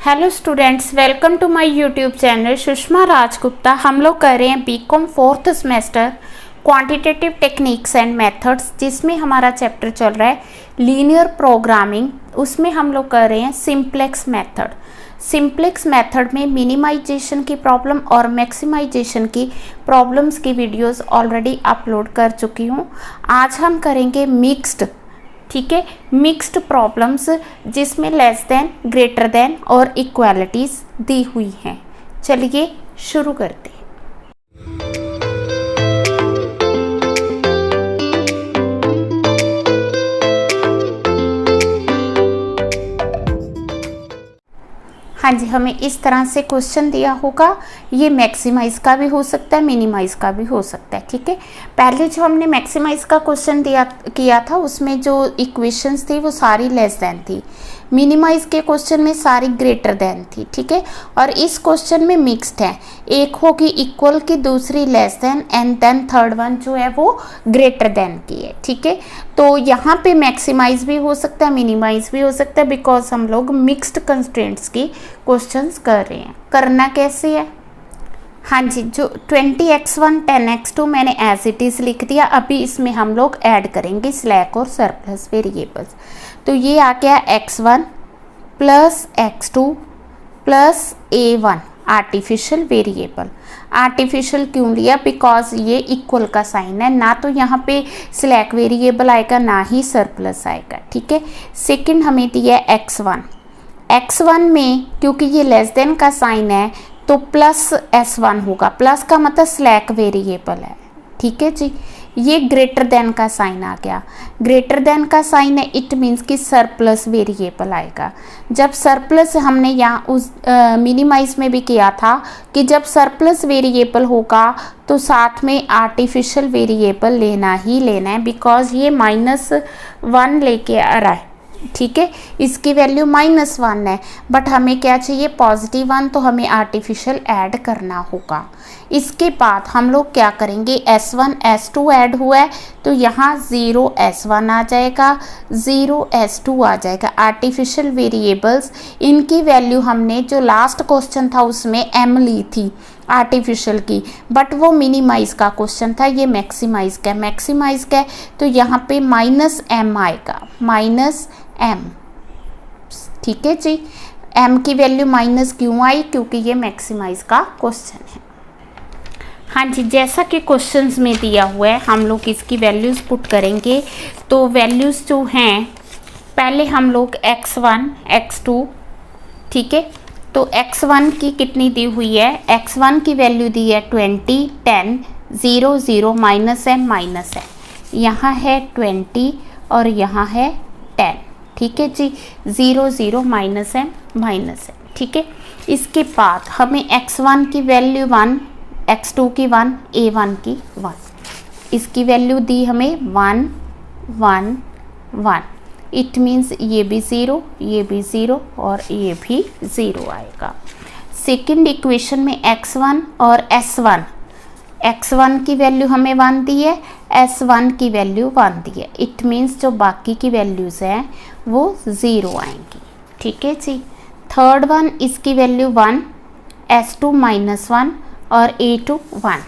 Hello students, welcome to my YouTube channel Sushma Rajgupta. हम लोग कर रहे हैं BCom fourth semester quantitative techniques and methods, जिसमें हमारा चैप्टर चल रहा है लीनियर प्रोग्रामिंग। उसमें हम लोग कर रहे हैं सिंप्लेक्स मेथड। सिंप्लेक्स मेथड में मिनिमाइजेशन की प्रॉब्लम और मैक्सिमाइजेशन की प्रॉब्लम्स की वीडियोस ऑलरेडी अपलोड कर चुकी हूँ। आज हम करेंगे मिक्स्ड, ठीक है, मिक्स्ड प्रॉब्लम्स जिसमें लेस देन, ग्रेटर देन और इक्वालिटीज दी हुई हैं। चलिए शुरू करते हैं। हाँ जी, हमें इस तरह से क्वेश्चन दिया होगा। ये मैक्सिमाइज का भी हो सकता है, मिनिमाइज का भी हो सकता है, ठीक है। पहले जो हमने मैक्सिमाइज का क्वेश्चन किया था उसमें जो इक्वेशंस थी वो सारी लेस देन थी। मिनिमाइज के क्वेश्चन में सारी ग्रेटर देन थी, ठीक है। और इस क्वेश्चन में मिक्स्ड है, एक होगी इक्वल की, दूसरी less than, and then third one जो है वो ग्रेटर देन की है, ठीक है। तो यहाँ पे मैक्सिमाइज भी हो सकता है, मिनिमाइज भी हो सकता है, बिकॉज हम लोग मिक्स्ड कंस्ट्रेंट्स की क्वेश्चंस कर रहे हैं। करना कैसे है? हाँ जी, जो 20x1 10x2 मैंने एज इट इज़ लिख दिया। अभी इसमें हम लोग ऐड करेंगे स्लैक और सरप्लस वेरिएबल्स। तो ये आ गया x1 plus x2 plus a1 artificial variable. Artificial क्यों लिया? बिकॉज ये इक्वल का साइन है, ना तो यहाँ पे स्लैक वेरिएबल आएगा ना ही सरप्लस आएगा, ठीक है। सेकंड हमें दिया है x1 में, क्योंकि ये लेस देन का साइन है तो प्लस s1 होगा। प्लस का मतलब स्लैक वेरिएबल है, ठीक है जी। ये ग्रेटर देन का साइन आ गया। ग्रेटर देन का साइन है, इट मीन्स कि सरप्लस वेरिएबल आएगा। जब सरप्लस, हमने यहाँ उस मिनिमाइज में भी किया था कि जब सरप्लस वेरिएबल होगा तो साथ में आर्टिफिशियल वेरिएबल लेना ही लेना है, बिकॉज ये -1 लेके आ रहा है, ठीक है। इसकी वैल्यू -1 है, बट हमें क्या चाहिए? +1, तो हमें आर्टिफिशियल ऐड करना होगा। इसके बाद हम लोग क्या करेंगे? S1 S2 ऐड हुआ है तो यहाँ 0 S1 आ जाएगा, 0 S2 आ जाएगा। आर्टिफिशियल वेरिएबल्स, इनकी वैल्यू हमने जो लास्ट क्वेश्चन था उसमें m ली थी आर्टिफिशियल की, बट वो मिनिमाइज का क्वेश्चन था, ये मैक्सिमाइज का। मैक्सिमाइज का तो यहाँ पे -m आएगा, -m, ठीक है जी। m की वैल्यू माइनस क्यों आई? क्योंकि ये मैक्सिमाइज का क्वेश्चन है। हाँ जी, जैसा कि क्वेश्चंस में दिया हुआ है हम लोग इसकी वैल्यूज़ पुट करेंगे। तो वैल्यूज़ जो हैं, पहले हम लोग x1 x2, ठीक है। तो x1 की कितनी दी हुई है? x1 की वैल्यू दी है 20 10 0 0 -m, यहाँ है 20 और यहाँ है 10, ठीक है जी। 0 0 -m, ठीक है। इसके बाद हमें x1 की वैल्यू 1, x2 की 1, a1 की 1, इसकी वैल्यू दी हमें 1 1 1। इट मीन्स ये भी 0, ये भी 0 और ये भी 0 आएगा। सेकंड इक्वेशन में x1 और s1, x1 की वैल्यू हमें 1 दी है, s1 की वैल्यू 1 दी है। इट मीन्स जो बाकी की वैल्यूज़ हैं वो 0 आएंगी, ठीक है जी। थर्ड वन, इसकी वैल्यू 1, s2 -1 और a2 1,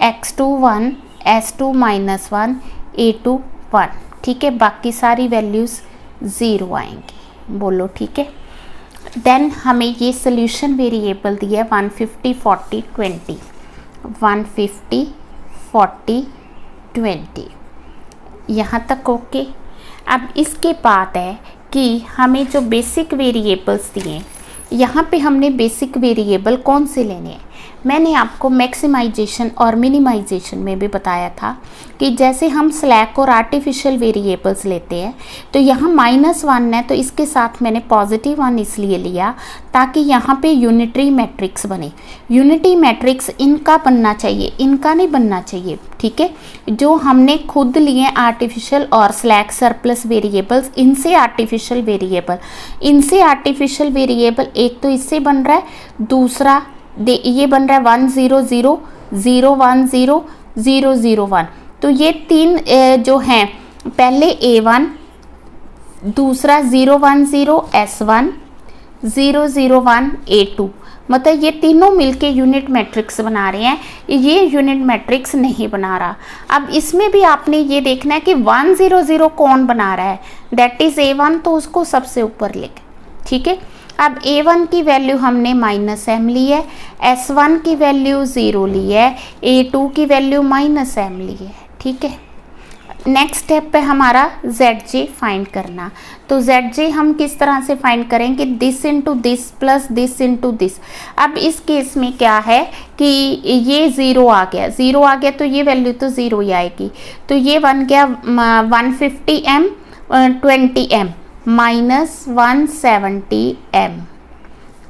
x2 1, s2 -1, a2 1, ठीक है। बाकी सारी वैल्यूज़ 0 आएंगी, बोलो ठीक है। देन हमें ये सोल्यूशन वेरिएबल दिया है 150 40 20, 150 40 20, यहाँ तक ओके। अब इसके बाद है कि हमें जो बेसिक वेरिएबल्स दिए, यहाँ पे हमने बेसिक वेरिएबल कौन से लेने हैं? मैंने आपको मैक्सिमाइजेशन और मिनिमाइजेशन में भी बताया था कि जैसे हम स्लैक और आर्टिफिशियल वेरिएबल्स लेते हैं तो यहाँ -1 है, तो इसके साथ मैंने +1 इसलिए लिया ताकि यहाँ पे यूनिटरी मैट्रिक्स बने। यूनिटी मैट्रिक्स इनका बनना चाहिए, इनका नहीं बनना चाहिए, ठीक है। जो हमने खुद लिए आर्टिफिशियल और स्लैक सरप्लस वेरिएबल्स, इनसे आर्टिफिशियल वेरिएबल एक तो इससे बन रहा है, दूसरा ये बन रहा है 1 0 0 0 1 0 0 0 1। तो ये तीन जो हैं, पहले a1, दूसरा 0 1 0 s1, 001 A2, मतलब ये तीनों मिलके यूनिट मैट्रिक्स बना रहे हैं, ये यूनिट मैट्रिक्स नहीं बना रहा। अब इसमें भी आपने ये देखना है कि 100 कौन बना रहा है, दैट इज A1, तो उसको सबसे ऊपर लेके, ठीक है। अब A1 की वैल्यू हमने -m ली है, S1 की वैल्यू 0 ली है, A2 की वैल्यू -m ली है, ठीक है। नेक्स्ट स्टेप पे हमारा ZJ फाइंड करना, तो ZJ हम किस तरह से फाइंड करेंगे, this into this plus this into this. अब इस केस में क्या है कि ये 0 आ गया, 0 आ गया तो ये वैल्यू तो 0 ही आएगी, तो ये बन गया 150m 20m माइनस 170m,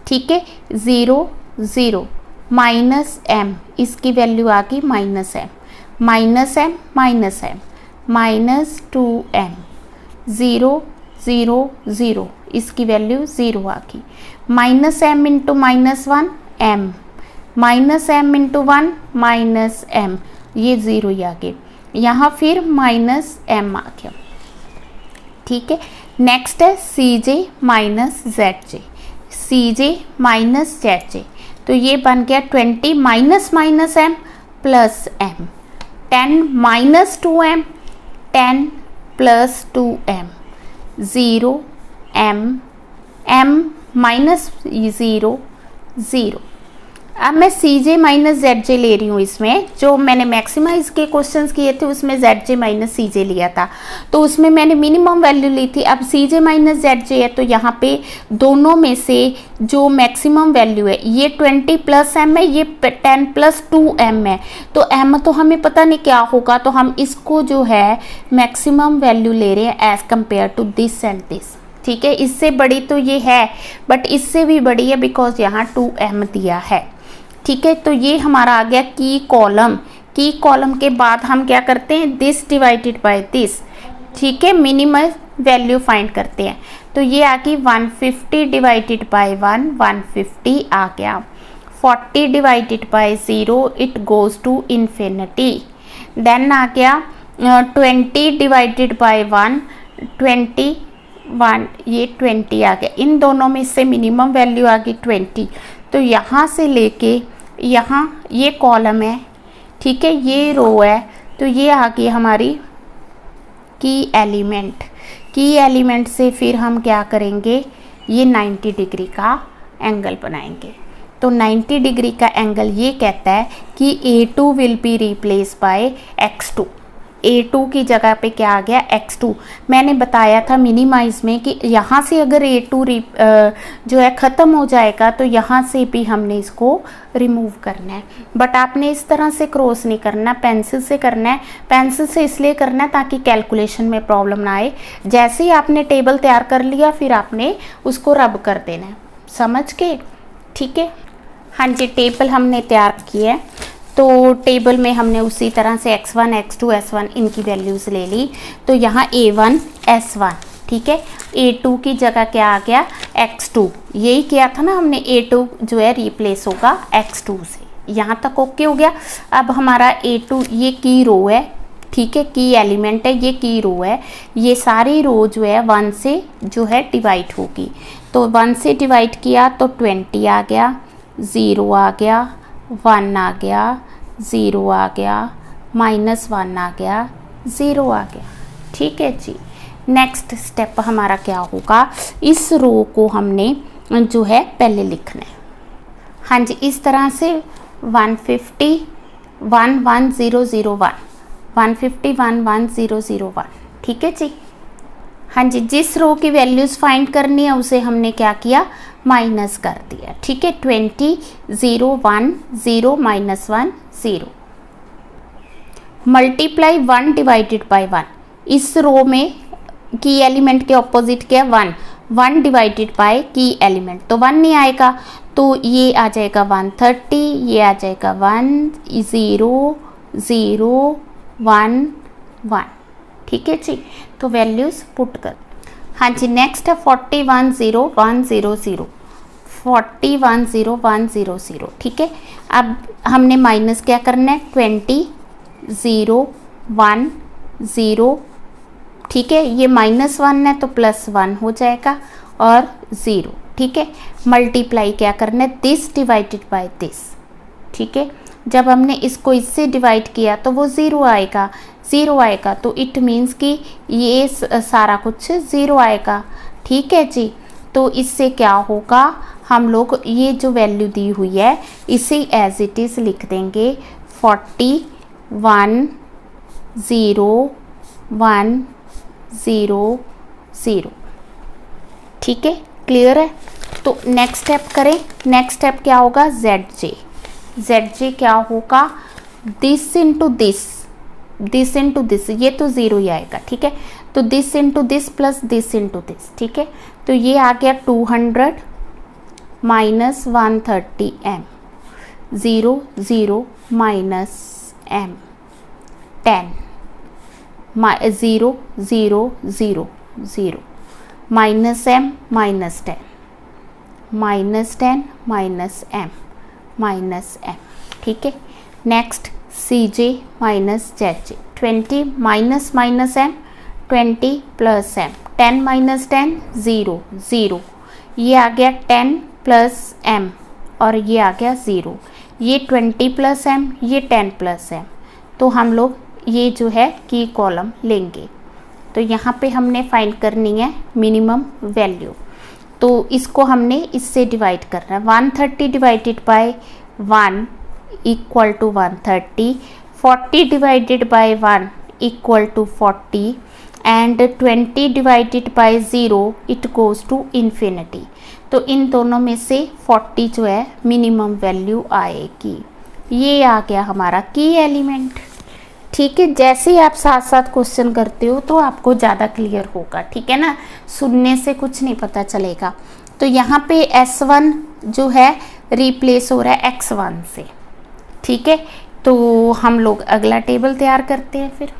ठीक है। 0 0 माइनस m, इसकी वैल्यू आ गई -m, -m -2m, 0 0 0, इसकी वैल्यू 0 आ गई, -m into -1 m, -m into 1 -m, ये 0 ही आ गए, यहाँ फिर -m आ गया, ठीक है। नेक्स्ट है CJ minus ZJ, CJ minus ZJ, तो ये बन गया 20 -m plus m, 10 -2m 10 plus 2m, 0 m -0 0। अब मैं CJ माइनस ZJ ले रही हूँ, इसमें जो मैंने मैक्सिमाइज के क्वेश्चंस किए थे उसमें ZJ माइनस CJ लिया था, तो उसमें मैंने मिनिमम वैल्यू ली थी। अब CJ माइनस ZJ है तो यहाँ पे दोनों में से जो मैक्सिमम वैल्यू है ये 20 प्लस m है, ये 10 प्लस 2m है, तो m तो हमें पता नहीं क्या होगा, तो हम इसको जो है मैक्सिमम वैल्यू ले रहे हैं as compare to this and this, ठीक है। इससे बड़ी तो ये है बट इससे भी बड़ी है बिकॉज यहाँ 2m दिया है, ठीक है। तो ये हमारा आ गया की कॉलम, की कॉलम के बाद हम क्या करते हैं, दिस डिवाइडेड बाय दिस, ठीक है, मिनिमम वैल्यू फाइंड करते हैं, तो ये आ गई 150 डिवाइडेड बाय 1 150 आ गया, 40 divided by 0 it goes to infinity, then आ गया 20 डिवाइडेड बाय 1 21, ये 20 आ गया, इन दोनों में से मिनिमम वैल्यू आ गई 20, तो यहाँ से लेके यहाँ ये कॉलम है, ठीक है, ये रो है, तो ये आ गई हमारी की एलिमेंट, की एलिमेंट से फिर हम क्या करेंगे, ये 90 डिग्री का एंगल बनाएंगे, तो 90 डिग्री का एंगल ये कहता है कि A2 will be replace by X2, A2 की जगह पे क्या आ गया, X2। मैंने बताया था मिनिमाइज में कि यहाँ से अगर A2 जो है ख़त्म हो जाएगा तो यहाँ से भी हमने इसको रिमूव करना है, बट आपने इस तरह से क्रॉस नहीं करना, पेंसिल से करना है। पेंसिल से इसलिए करना है ताकि कैलकुलेशन में प्रॉब्लम ना आए, जैसे ही आपने टेबल तैयार कर लिया फिर आपने उसको रब कर देना है, समझ के, ठीक है। हाँ जी, टेबल हमने तैयार की है, तो टेबल में हमने उसी तरह से x1 x2 s1 इनकी वैल्यूज़ ले ली, तो यहाँ a1 s1, ठीक है, a2 की जगह क्या आ गया, x2, यही किया था ना हमने, a2 जो है रिप्लेस होगा x2 से, यहाँ तक ओके हो गया। अब हमारा a2 ये की रो है, ठीक है, की एलिमेंट है, ये की रो है, ये सारी रो जो है 1 से जो है डिवाइड होगी, तो 1 से डिवाइड किया तो 20 आ गया, 0 आ गया, 1 आ गया, 0 आ गया, -1 आ गया, 0 आ गया, ठीक है जी। नेक्स्ट स्टेप हमारा क्या होगा, इस रो को हमने जो है पहले लिखना है, हाँ जी, इस तरह से 150 11001 150 11001, ठीक है जी। हाँ जी, जिस रो की वैल्यूज़ फाइंड करनी है उसे हमने क्या किया, माइनस कर दिया, ठीक है। 20 0 1 0 -1 0, मल्टीप्लाई 1 डिवाइडेड बाय 1, इस रो में की एलिमेंट के ऑपोजिट क्या, 1 1 डिवाइडेड बाय की एलिमेंट, तो 1 नहीं आएगा, तो ये आ जाएगा 130, ये आ जाएगा 1 0 0 1 1, ठीक है जी। तो वैल्यूज़ पुट कर, हाँ जी। नेक्स्ट है 410100 410100, ठीक है। अब हमने माइनस क्या करना है, 20 0 1 0, ठीक है, ये -1 है तो +1 हो जाएगा और 0, ठीक है, मल्टीप्लाई क्या करना है, दिस डिवाइडेड बाय दिस, ठीक है। जब हमने इसको इससे डिवाइड किया तो वो ज़ीरो आएगा, ज़ीरो आएगा तो इट मीन्स कि ये सारा कुछ ज़ीरो आएगा, ठीक है जी। तो इससे क्या होगा, हम लोग ये जो वैल्यू दी हुई है इसे एज इट इज़ लिख देंगे 41,0,1,0,0, ठीक है, क्लियर है। तो नेक्स्ट स्टेप करें, नेक्स्ट स्टेप क्या होगा, जेड क्या होगा, this into this, this into this, ये तो ज़ीरो ही आएगा, ठीक है। तो this into this plus this into this, ठीक है। तो ये आ गया 200 minus 130 M, 0 0 minus M, 10 0 0 0 0 minus M minus 10 minus 10 minus M minus M, ठीक है। Next C J minus Z J, 20 minus minus M 20 plus M, 10 minus 10 0 0, ये आ गया 10 प्लस एम और ये आ गया 0, ये 20 प्लस एम, ये 10 प्लस एम। तो हम लोग ये जो है की कॉलम लेंगे। तो यहाँ पे हमने फाइंड करनी है मिनिमम वैल्यू, तो इसको हमने इससे डिवाइड करना है, 130 divided by 1 equal to 130, 40 divided by 1 equal to 40 and 20 divided by 0 it goes to infinity. तो इन दोनों में से 40 जो है मिनिमम वैल्यू आएगी। ये आ गया हमारा की एलिमेंट, ठीक है। जैसे ही आप साथ साथ क्वेश्चन करते हो तो आपको ज़्यादा क्लियर होगा, ठीक है ना, सुनने से कुछ नहीं पता चलेगा। तो यहाँ पे S1 जो है रिप्लेस हो रहा है X1 से, ठीक है। तो हम लोग अगला टेबल तैयार करते हैं फिर।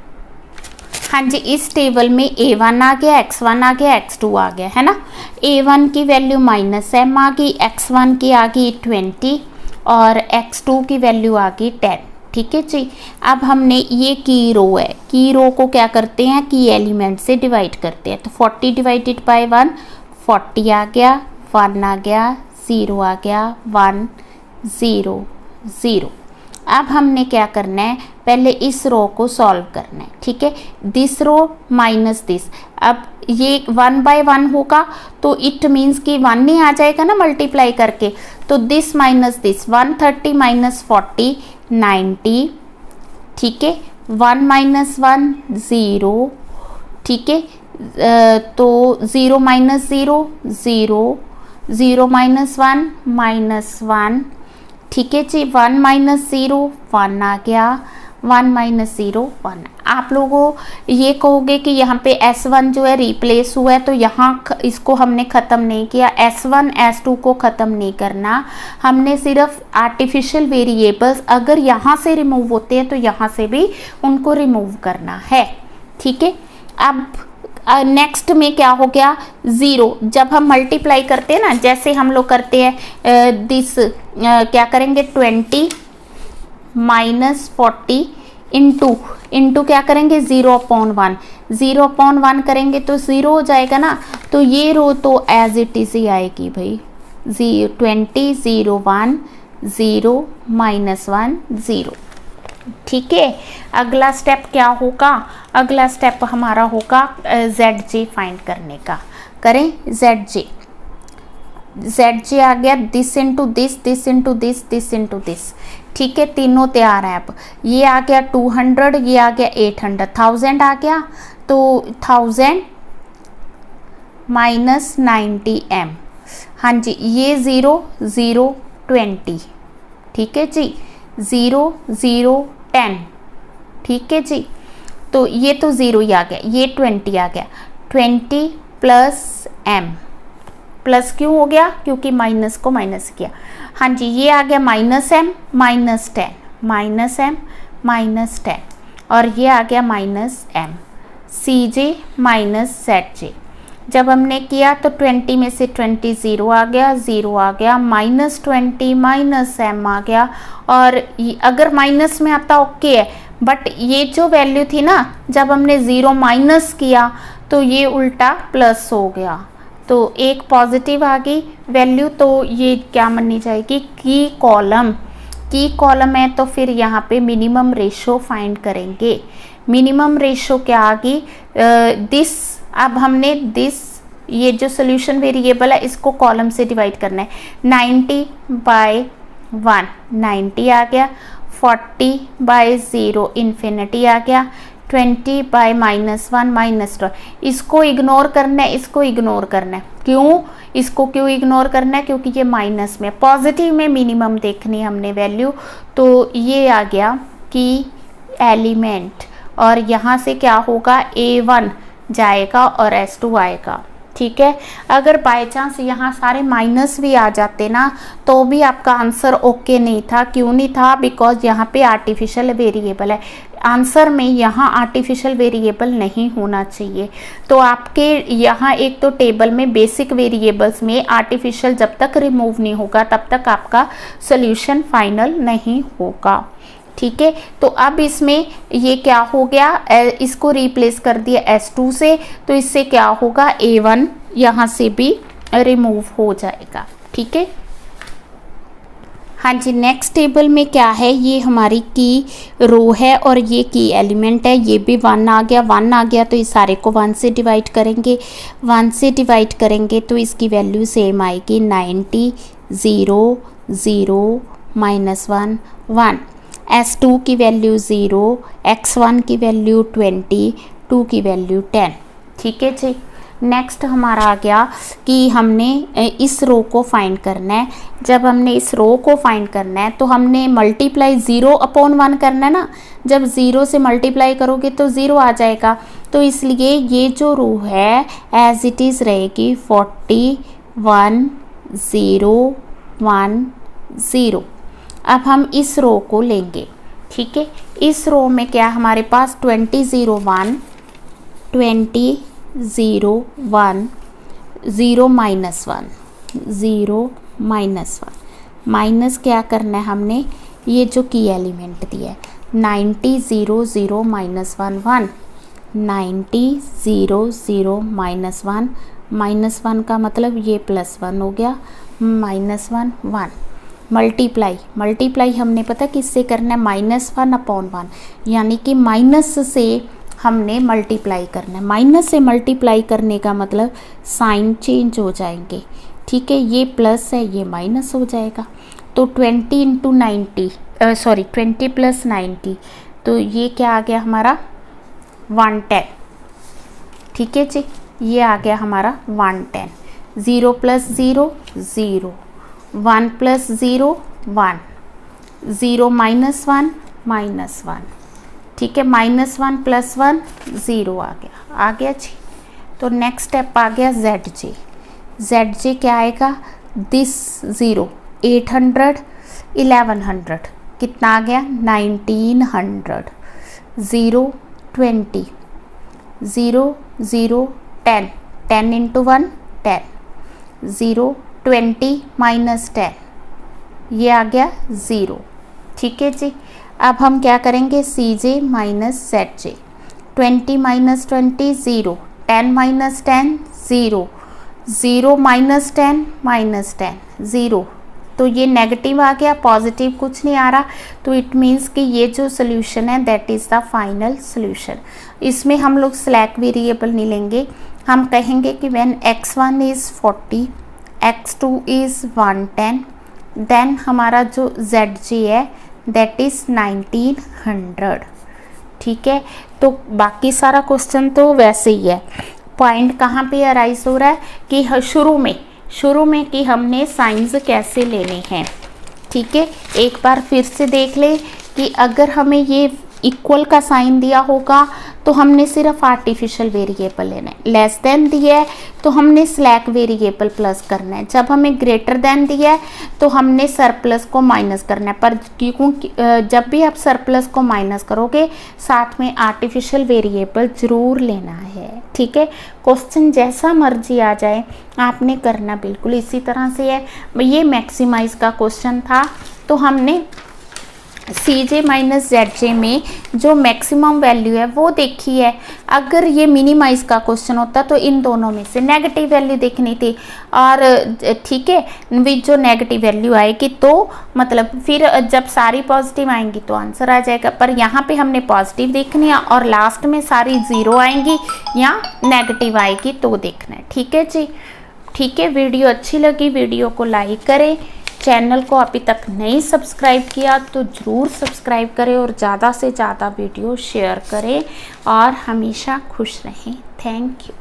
हाँ जी, इस टेबल में A1 आ गया, X1 आ गया, X2 आ गया, है ना। A1 की वैल्यू माइनस एम आ गई, X1 की आ गई 20 और X2 की वैल्यू आ गई 10, ठीक है जी। अब हमने ये की रो है, की रो को क्या करते हैं, की एलिमेंट से डिवाइड करते हैं। तो 40 डिवाइडेड बाय 1 40 आ गया, 1 आ गया, 0 आ गया, 1 0 0। अब हमने क्या करना है, पहले इस रो को सॉल्व करना है, ठीक है। दिस रो माइनस दिस, अब ये 1 बाय 1 होगा तो इट मीन्स कि 1 ही आ जाएगा ना मल्टीप्लाई करके। तो दिस माइनस दिस, 130 माइनस 40 90, ठीक है। 1 माइनस 1 0, ठीक है। तो 0 माइनस 0 0, 0 माइनस 1 माइनस 1, ठीक है जी। 1 माइनस 0 1 आ गया, 1 माइनस 0 1। आप लोगों ये कहोगे कि यहाँ पे S1 जो है रिप्लेस हुआ है, तो यहाँ इसको हमने ख़त्म नहीं किया, S1 S2 को ख़त्म नहीं करना, हमने सिर्फ आर्टिफिशियल वेरिएबल्स अगर यहाँ से रिमूव होते हैं तो यहाँ से भी उनको रिमूव करना है, ठीक है। अब नेक्स्ट में क्या हो गया, 0, जब हम मल्टीप्लाई करते हैं ना, जैसे हम लोग करते हैं दिस, क्या करेंगे 20 माइनस 40 इंटू क्या करेंगे 0/1, 0/1 करेंगे तो 0 हो जाएगा ना। तो ये रो तो एज इट इज ही आएगी भाई, 20 0 1 0 माइनस 1 0, ठीक है। अगला स्टेप क्या होगा, अगला स्टेप हमारा होगा ZJ फाइंड करने का। करें ZJ आ गया, this into this, this into this, this into this, ठीक है। तीनों तैयार हैं। अब ये आ गया 200, ये आ गया 800, 1000 आ गया, तो 1000 माइनस 90 एम, हाँ जी। ये 0 0 20, ठीक है जी, 0 0 10, ठीक है जी। तो ये तो 0 ही आ गया, ये 20 आ गया, 20 प्लस एम, प्लस क्यों हो गया, क्योंकि माइनस को माइनस किया, हाँ जी। ये आ गया minus M minus 10, minus M minus 10, और ये आ गया minus M, C J minus Z J. जब हमने किया तो 20 में से 20 0 आ गया, 0 आ गया, माइनस 20 माइनस एम आ गया। और अगर माइनस में आता ओके है, बट ये जो वैल्यू थी ना, जब हमने 0 माइनस किया तो ये उल्टा प्लस हो गया, तो एक पॉजिटिव आ गई वैल्यू, तो ये क्या मानी जाएगी, की कॉलम है। तो फिर यहाँ पे मिनिमम रेशो फाइंड करेंगे। मिनिमम रेशो क्या आ गई, दिस, अब हमने दिस, ये जो सोल्यूशन वेरिएबल है इसको कॉलम से डिवाइड करना है। 90/1 90 आ गया, 40/0 इन्फिनिटी आ गया, 20/-1 -2। इसको इग्नोर करना है, इसको इग्नोर करना है। क्यों, इसको क्यों इग्नोर करना है, क्योंकि ये माइनस में, पॉजिटिव में मिनिमम देखनी है हमने वैल्यू। तो ये आ गया कि एलिमेंट, और यहाँ से क्या होगा, A1 जाएगा और S2 आएगा। ठीक है, अगर बाय चांस यहाँ सारे माइनस भी आ जाते ना तो भी आपका आंसर ओके नहीं था। क्यों नहीं था, बिकॉज यहाँ पे आर्टिफिशियल वेरिएबल है। आंसर में यहाँ आर्टिफिशियल वेरिएबल नहीं होना चाहिए। तो आपके यहाँ एक तो टेबल में बेसिक वेरिएबल्स में आर्टिफिशियल जब तक रिमूव नहीं होगा तब तक आपका सोल्यूशन फाइनल नहीं होगा। ठीक है, तो अब इसमें ये क्या हो गया, इसको रिप्लेस कर दिया S2 से, तो इससे क्या होगा, A1 यहाँ से भी रिमूव हो जाएगा। ठीक है, हाँ जी। नेक्स्ट टेबल में क्या है, ये हमारी की रो है और ये की एलिमेंट है। ये भी 1 आ गया, 1 आ गया, तो इस सारे को 1 से डिवाइड करेंगे। 1 से डिवाइड करेंगे तो इसकी वैल्यू सेम आएगी, 90, 0, 0, -1, 1। S2 की वैल्यू 0, X1 की वैल्यू 20, 2 की वैल्यू 10। ठीक है जी। नेक्स्ट हमारा आ गया कि हमने इस रो को फाइंड करना है। जब हमने इस रो को फाइंड करना है तो हमने मल्टीप्लाई 0/1 करना है ना। जब 0 से मल्टीप्लाई करोगे तो 0 आ जाएगा, तो इसलिए ये जो रो है एज इट इज़ रहेगी 41, 0, 1, 0। अब हम इस रो को लेंगे। ठीक है, इस रो में क्या हमारे पास 20, 0, 1, 20, 0, 1, 0, -1, 0, -1। माइनस क्या करना है हमने, ये जो की एलिमेंट दिया है 90, 0, 0, -1, 1। 90, 0, 0, -1, -1 का मतलब ये +1 हो गया, -1, 1। मल्टीप्लाई हमने पता किससे करना है, -1/1, यानी कि माइनस से हमने मल्टीप्लाई करना है। माइनस से मल्टीप्लाई करने का मतलब साइन चेंज हो जाएंगे। ठीक है, ये प्लस है, ये माइनस हो जाएगा। तो 20 + 90, तो ये क्या आ गया हमारा 110। ठीक है जी, ये आ गया हमारा 110। 0 + 0, 0, 1 + 0, 1, 0 - 1, -1। ठीक है, -1 + 1, 0 आ गया जी। तो नेक्स्ट स्टेप आ गया ZJ क्या आएगा, दिस 0, 800, 1100, कितना आ गया 1900, 0, 20, 0, 0, 10, 10 × 1 10, 0, 20 - 10, ये आ गया 0। ठीक है जी, अब हम क्या करेंगे, CJ - ZJ। 20 - 20 0, 10 - 10 0, 0 - 10 -10 0। तो ये नेगेटिव आ गया, पॉजिटिव कुछ नहीं आ रहा। तो इट मीन्स कि ये जो सोल्यूशन है that is the final solution. इसमें हम लोग स्लैक वेरिएबल नहीं लेंगे। हम कहेंगे कि when x1 is 40, x2 is 110, then हमारा जो ZJ है दैट इज़ 1900। ठीक है, तो बाकी सारा क्वेश्चन तो वैसे ही है। पॉइंट कहाँ पे अराइज हो रहा है कि शुरू में कि हमने साइंस कैसे लेने हैं। ठीक है, एक बार फिर से देख ले कि अगर हमें ये इक्वल का साइन दिया होगा तो हमने सिर्फ आर्टिफिशियल वेरिएबल लेना है। लेस देन दिया है तो हमने स्लैक वेरिएबल प्लस करना है। जब हमें ग्रेटर देन दिया है तो हमने सरप्लस को माइनस करना है। पर क्योंकि जब भी आप सरप्लस को माइनस करोगे साथ में आर्टिफिशियल वेरिएबल ज़रूर लेना है। ठीक है, क्वेश्चन जैसा मर्जी आ जाए आपने करना बिल्कुल इसी तरह से है। ये मैक्सिमाइज का क्वेश्चन था तो हमने सी जे माइनस जेड जे में जो मैक्सिमम वैल्यू है वो देखी है। अगर ये मिनिमाइज का क्वेश्चन होता तो इन दोनों में से नेगेटिव वैल्यू देखनी थी, और ठीक है विद जो नेगेटिव वैल्यू आएगी तो मतलब फिर जब सारी पॉजिटिव आएंगी तो आंसर आ जाएगा। पर यहाँ पे हमने पॉजिटिव देखनी है और लास्ट में सारी ज़ीरो आएंगी या नेगेटिव आएगी तो देखना है। ठीक है जी, ठीक है। वीडियो अच्छी लगी वीडियो को लाइक करें, चैनल को अभी तक नहीं सब्सक्राइब किया तो ज़रूर सब्सक्राइब करें और ज़्यादा से ज़्यादा वीडियो शेयर करें और हमेशा खुश रहें। Thank you.